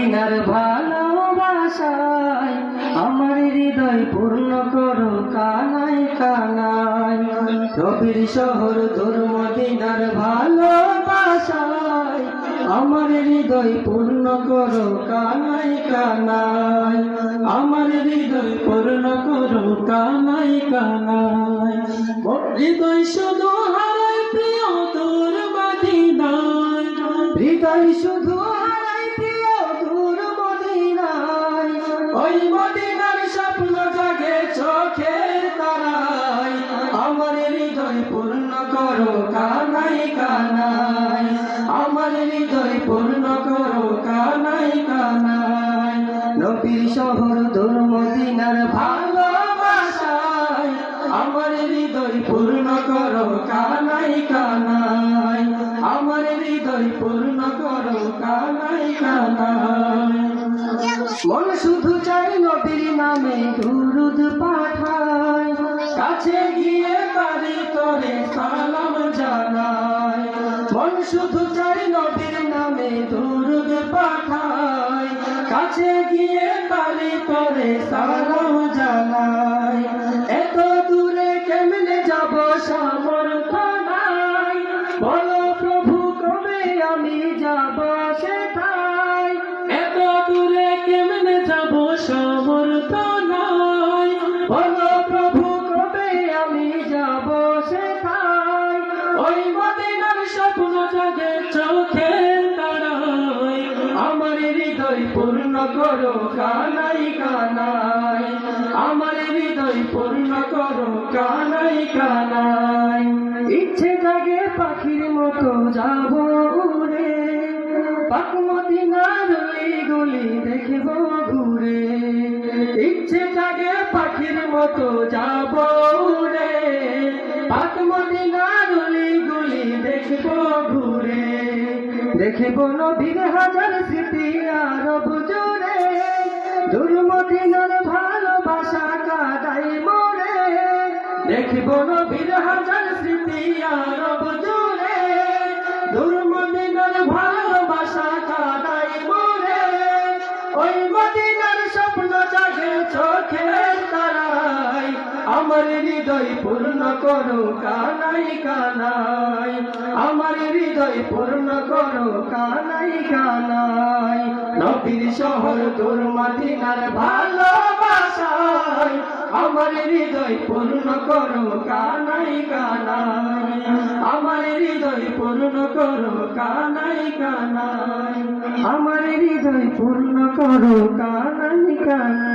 মদিনার ভালোবাসায় আমার হৃদয় পূর্ণ করো কানাই কানাই। নবীর শহর তোর মদিনার ভালোবাসায় আমার হৃদয় পূর্ণ করো কানাই কানাই। আমার হৃদয় পূর্ণ করো কানাই কানাই। হৃদয় শুধু হারাই প্রিয় তোর মদিনায়, হৃদয় শুধু হারাই প্রিয় তোর মদিনায়। ওই মদিনার স্বপ্ন জাগে চোখের তারায় আমার হৃদয় পূর্ণ করো কানাই কানাই। আমার হৃদয় পূর্ণ করো কানাই কানাই। নবীর শহর তোর মদিনার ভালোবাসায় আমার হৃদয় পূর্ণ করো কানাই কানাই। আমার হৃদয় পূর্ণ করো কানাই কানাই। মন শুধু চাই নবীর নামে দুরুদ পাঠায়, কাছে গিয়ে বাড়ি করে সালাম জানাই। মন শুধু চাই নবীর নামে দুরুদ পাঠায়, কাছে গিয়ে বাড়ি করে সালাম জানাই। এত দূরে কেমনে যাব সামর্থ্য নাই, বলো প্রভু কবে আমি যাব সেটাই। এত দূরে কেমনে যাব সামর্থ্য নাই, বলো প্রভু কবে আমি যাব সেটাই। ওই মদিনার স্বপ্ন জাগে চোখের তারায় আমার হৃদয় পূর্ণ করো কানাই কানাই। আমার হৃদয় পূর্ণ করো কানাই কানাই। ইচ্ছে জাগে পাখির মতো যাব উড়ে, পাক মদিনার গলি দেখব ঘুরে। ইচ্ছে জাগে পাখির মতো যাব উড়ে, পাক মদিনার গলি দেখব ঘুরে। দেখব নবীর হাজার স্মৃতি আরব জুড়ে, দূর মদিনার ভালোবাসা কাদাই মোরে। দেখব নবীর হাজার স্মৃতি আরব জুড়ে, দূর মদিনার ভালোবাসা কাদাই মোরে। ওই মদিনার স্বপ্ন জাগে চোখের তারায় আমার হৃদয় পূর্ণ করো কানাই কানাই। আমার হৃদয় পূর্ণ করো কানাই কানাই। নবীর শহর তোর মদিনার ভালোবাসায় আমার হৃদয় পূর্ণ করো কানাই কানাই। আমার হৃদয় পূর্ণ করো কানাই কানাই। আমার হৃদয় পূর্ণ করো কানাই কানাই।